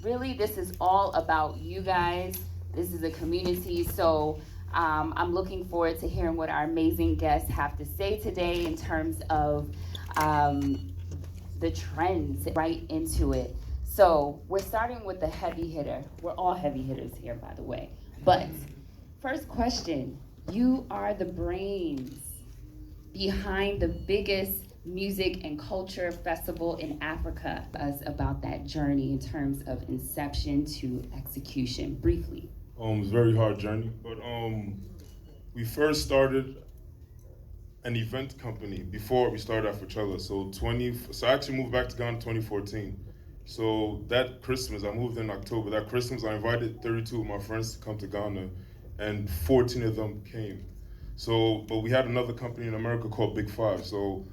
Really, this is all about you guys. This is a community, so I'm looking forward to hearing what our amazing guests have to say today in terms of um, the trends right into it. So we're starting with the heavy hitter. We're all heavy hitters here, by the way. But first question, you are the brains behind the biggest music and culture festival in Africa. Us about that journey in terms of inception to execution, briefly. It's a very hard journey, but we first started an event company before we started Afrochella. So I actually moved back to Ghana in 2014. So that Christmas, I moved in October. That Christmas, I invited 32 of my friends to come to Ghana, and 14 of them came. So, but we had another company in America called Big Five. So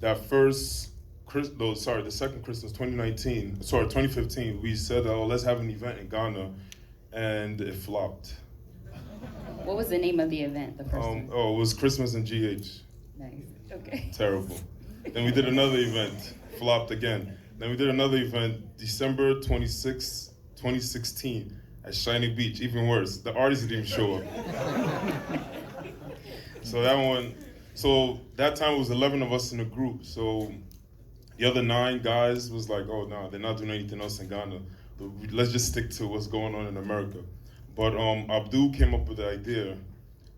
that the second Christmas, 2015, we said, oh, let's have an event in Ghana, and it flopped. What was the name of the event, the first one? It was Christmas in GH. Nice. Okay. Terrible. Then we did another event, flopped again. Then we did another event, December 26, 2016, at Shiny Beach. Even worse, the artists didn't even show up. So that time it was 11 of us in the group. So the other 9 guys was like, oh no, they're not doing anything else in Ghana. Let's just stick to what's going on in America. But Abdul came up with the idea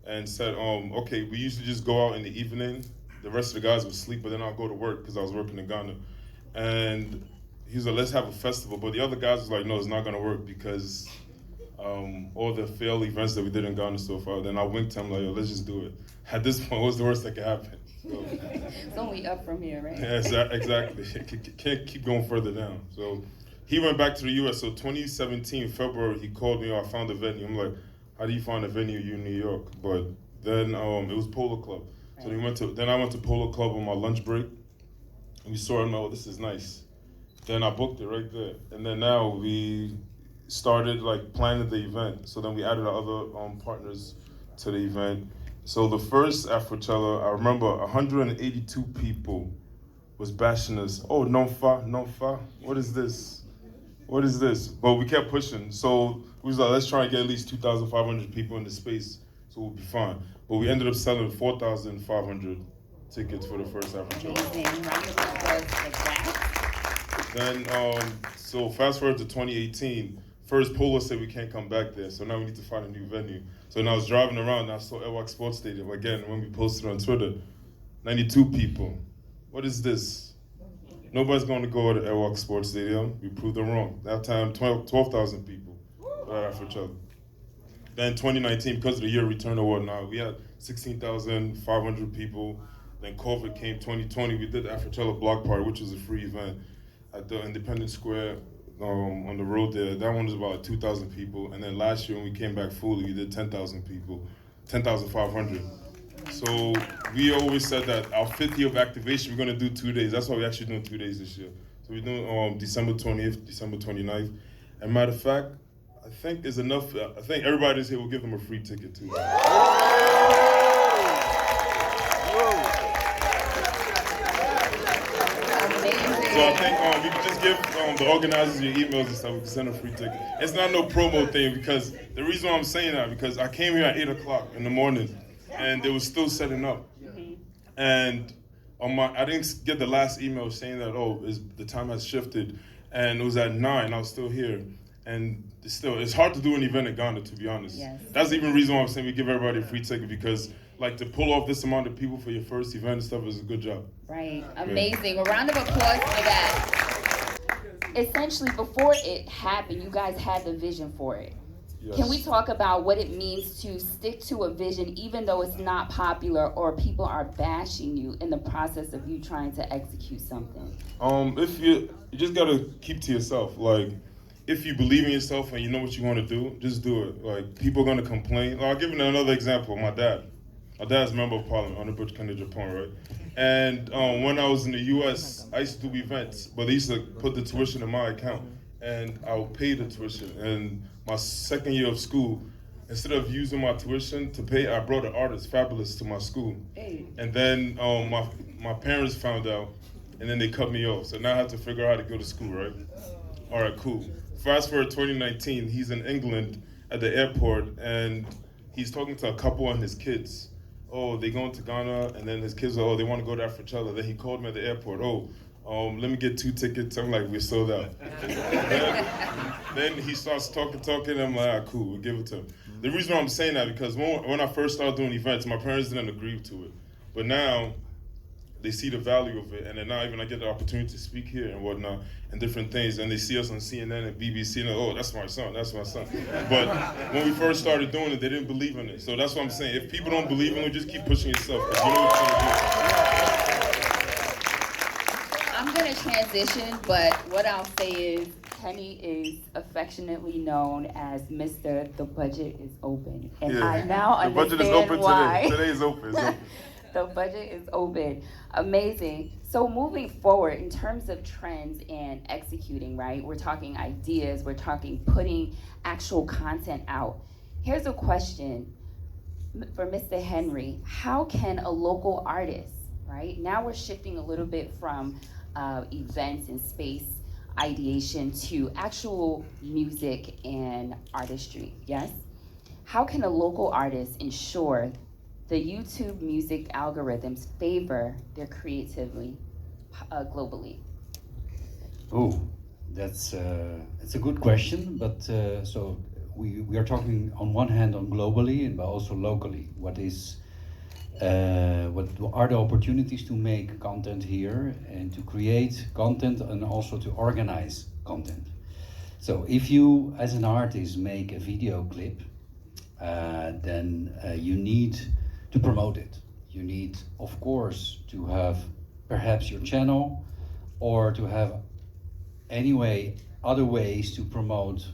and said, okay, we usually just go out in the evening. The rest of the guys would sleep, but then I'll go to work because I was working in Ghana. And he was like, let's have a festival. But the other guys was like, no, it's not gonna work because all the failed events that we did in Ghana so far. Then I winked him like, yo, let's just do it. At this point, what's the worst that could happen? So, it's only up from here, right? Yeah, exactly. Can't keep going further down. So he went back to the U.S. So 2017, February, he called me, I found a venue. I'm like, how do you find a venue in New York? But then it was Polo Club. So then I went to Polo Club on my lunch break, and we saw it, oh, this is nice. Then I booked it right there. And then now we started like planning the event. So then we added our other partners to the event. So the first Afrochella, I remember 182 people was bashing us. Oh, non fa, non fa. What is this? What is this? But we kept pushing. So we was like, let's try and get at least 2,500 people in the space, so we'll be fine. But we ended up selling 4,500 tickets for the first Afrochella. Amazing. Round of applause for that. Then, so fast forward to 2018. First, Polo said we can't come back there, so now we need to find a new venue. So when I was driving around, and I saw Elwak Sports Stadium again. When we posted on Twitter, 92 people. What is this? Nobody's going to go to Elwak Sports Stadium. We proved them wrong. That time, 12,000 people for Afrochella. Then 2019, because of the year return award now, we had 16,500 people. Then COVID came 2020. We did the Afrochella Block Party, which was a free event at the Independence Square on the road there. That one was about 2,000 people. And then last year when we came back fully, we did 10,000 people, 10,500. So we always said that our 5th year of activation, we're going to do 2 days. That's why we're actually doing 2 days this year. So we're doing December 20th, December 29th. And matter of fact, I think it's enough. I think everybody that's here will give them a free ticket too. So I think you can just give the organizers your emails and stuff. We can send a free ticket. It's not no promo thing because the reason why I'm saying that because I came here at 8 o'clock in the morning and they were still setting up. And I didn't get the last email saying that the time has shifted, and it was at 9. I was still here, and it's hard to do an event in Ghana, to be honest. Yes. That's the even reason why I'm saying we give everybody a free ticket because. Like to pull off this amount of people for your first event and stuff is a good job. Right, amazing. Yeah. A round of applause for that. Essentially, before it happened, you guys had the vision for it. Yes. Can we talk about what it means to stick to a vision even though it's not popular or people are bashing you in the process of you trying to execute something? If you just gotta keep to yourself. Like, if you believe in yourself and you know what you want to do, just do it. Like, people are gonna complain. I'll give you another example. My dad. My dad's a member of parliament, Honorable Ken Agyapong, right? And when I was in the U.S., I used to do events, but they used to put the tuition in my account, and I would pay the tuition. And my second year of school, instead of using my tuition to pay, I brought an artist, Fabulous, to my school. And then my parents found out, and then they cut me off. So now I have to figure out how to go to school, right? All right, cool. Fast forward 2019, he's in England at the airport, and he's talking to a couple and his kids. Oh, they going to Ghana, and then his kids are, oh, they want to go to Afrochella. Then he called me at the airport. Oh, let me get 2 tickets. I'm like, we're sold out. then he starts talking. I'm like, cool, we'll give it to him. The reason why I'm saying that, because when I first started doing events, my parents didn't agree to it. But now, they see the value of it, and then now even I get the opportunity to speak here and whatnot, and different things, and they see us on CNN and BBC, and oh, that's my son. But when we first started doing it, they didn't believe in it. So that's what I'm saying. If people don't believe in it, just keep pushing yourself, because you know what you're I'm gonna transition, but what I'll say is Kenny is affectionately known as Mr. The Budget is Open, and Yeah. I now The budget is understand open why. today. Today is open. It's open. The budget is open. Amazing. So moving forward in terms of trends and executing, right? We're talking ideas, we're talking putting actual content out. Here's a question for Mr. Henry. How can a local artist, right? Now we're shifting a little bit from events and space ideation to actual music and artistry, yes? How can a local artist ensure the YouTube music algorithms favor their creativity globally? Oh, that's it's a good question, but so we are talking on one hand on globally and but also locally. What are the opportunities to make content here and to create content and also to organize content? So if you, as an artist, make a video clip, then you need to promote it. You need, of course, to have perhaps your channel or to have anyway other ways to promote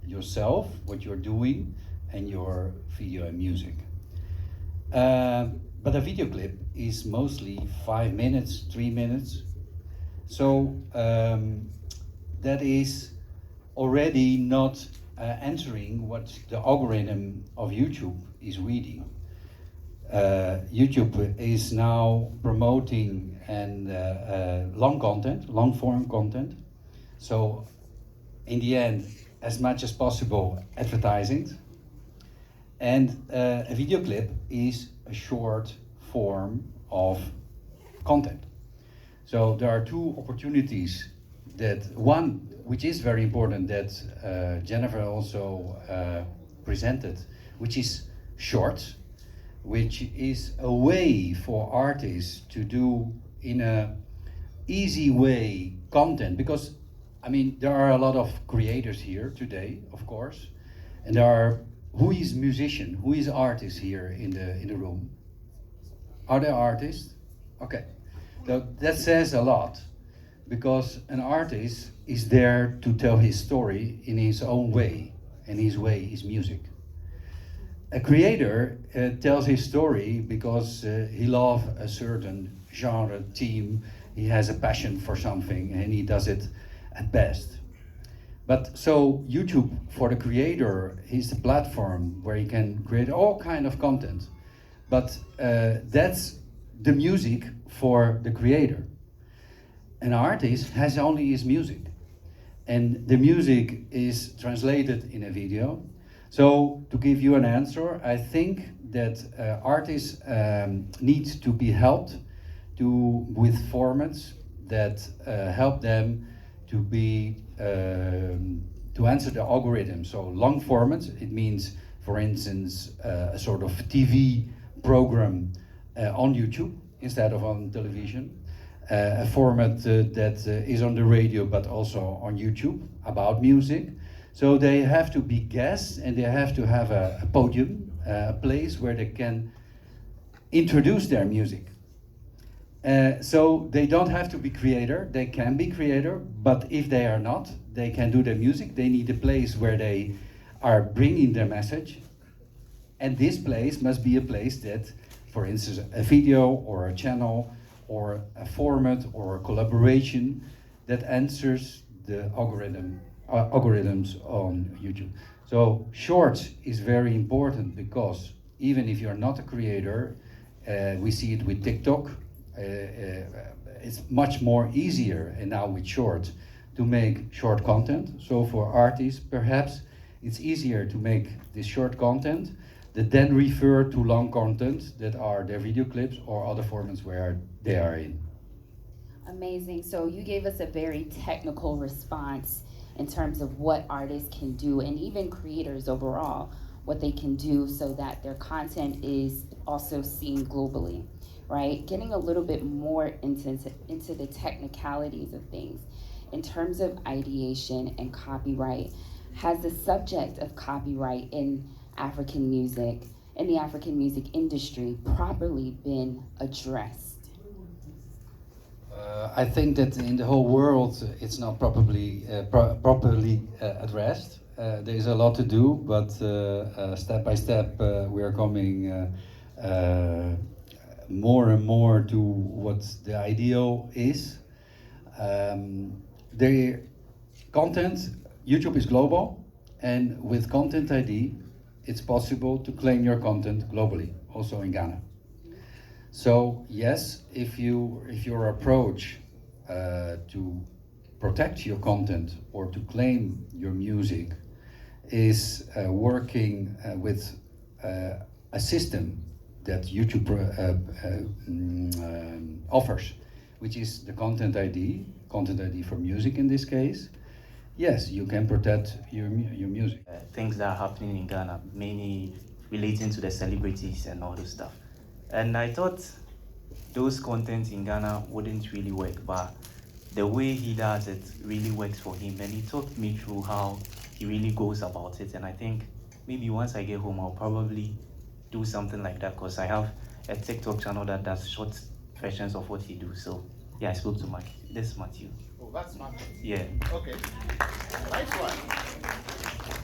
yourself, what you're doing, and your video and music. But a video clip is mostly 5 minutes, 3 minutes. So that is already not answering what the algorithm of YouTube is reading. YouTube is now promoting long form content. So in the end, as much as possible, advertising. And a video clip is a short form of content. So there are two opportunities. That one, which is very important, that Jennifer also presented, which is short, which is a way for artists to do in a easy way content, because I mean there are a lot of creators here today, of course, and there are who is musician, who is artist here in the room? Are there artists? Okay, so that says a lot, because an artist is there to tell his story in his own way, and his way is music. A creator tells his story because he loves a certain genre, theme, he has a passion for something, and he does it at best. But so YouTube, for the creator, is the platform where he can create all kind of content. But that's the music for the creator. An artist has only his music, and the music is translated in a video. So to give you an answer, I think that artists need to be helped with formats that help them to answer the algorithm. So long formats, it means, for instance, a sort of TV program on YouTube instead of on television. A format that is on the radio but also on YouTube about music. So they have to be guests, and they have to have a podium, a place where they can introduce their music. So they don't have to be creator, they can be creator, but if they are not, they can do their music. They need a place where they are bringing their message. And this place must be a place that, for instance, a video or a channel or a format or a collaboration that answers the algorithms on YouTube. So shorts is very important, because even if you're not a creator, we see it with TikTok, it's much more easier, and now with shorts, to make short content. So for artists, perhaps it's easier to make this short content that then refer to long content that are their video clips or other formats where they are in. Amazing. So you gave us a very technical response in terms of what artists can do, and even creators overall, what they can do so that their content is also seen globally, right? Getting a little bit more into the technicalities of things. In terms of ideation and copyright, has the subject of copyright in African music, in the African music industry, properly been addressed? I think that in the whole world it's not properly addressed. There is a lot to do, but step by step we are coming more and more to what the ideal is. The content, YouTube is global, and with Content ID, it's possible to claim your content globally, also in Ghana. So yes, if your approach to protect your content or to claim your music is working with a system that YouTube offers, which is the Content ID for music in this case, yes, you can protect your music. Things that are happening in Ghana, mainly relating to the celebrities and all this stuff. And I thought those contents in Ghana wouldn't really work, but the way he does it really works for him. And he talked me through how he really goes about it. And I think maybe once I get home, I'll probably do something like that, because I have a TikTok channel that does short versions of what he does. So yeah, I spoke to Matthew. This is Matthew. Oh, that's Matthew. Yeah. Okay. Nice one.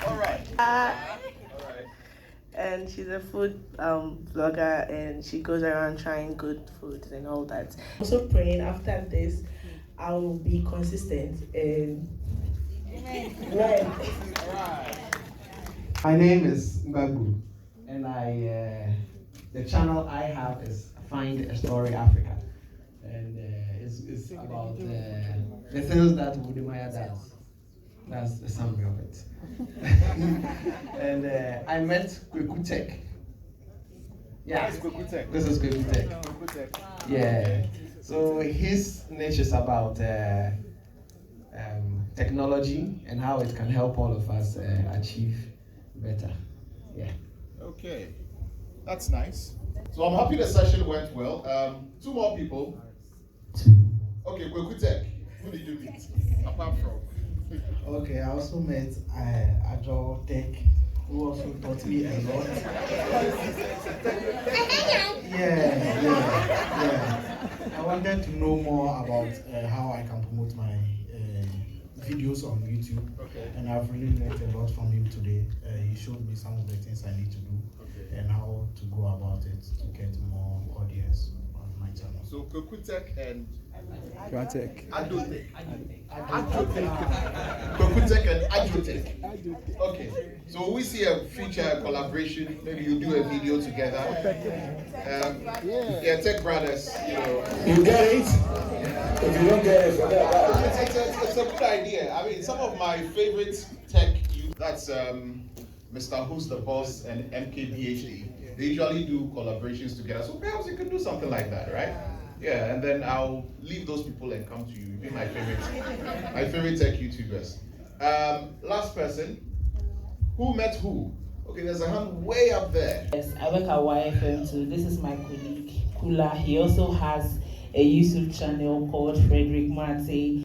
All right. All right. And she's a food vlogger, and she goes around trying good foods and all that. Also praying after this, I will be consistent and learn. All right. My name is Mbabu, and the channel I have is Find a Story Africa, and it's about the things that Budimaya does. That's the summary of it. And I met Kwekutek. Yeah, this is Kwekutek. Yeah. So his niche is about technology and how it can help all of us achieve better. Yeah. Okay. That's nice. So I'm happy the session went well. Two more people. Okay, Kwekutek. Who did you meet? Apart from. Okay, I also met Ajo Tech, who also taught me a lot. Yeah. I wanted to know more about how I can promote my videos on YouTube. Okay. And I've really learned a lot from him today. He showed me some of the things I need to do and how to go about it to get more audience on my channel. So Kwekutek and Adotech. Kwekutek and Adotech. Okay. So we see a future collaboration. Maybe you do a video together. Yeah, Tech Brothers. You get it? If you don't get it, forget about it. It's a good idea. I mean, some of my favorite tech that's Mr. Who's the Boss and MKBHD. They usually do collaborations together. So perhaps you could do something like that, right? Yeah, and then I'll leave those people and come to you. You'll be my favorite tech YouTubers. Last person. Who met who? Okay, there's a hand way up there. Yes, I work at YFM too. This is my colleague, Kula. He also has a YouTube channel called Frederick Mate.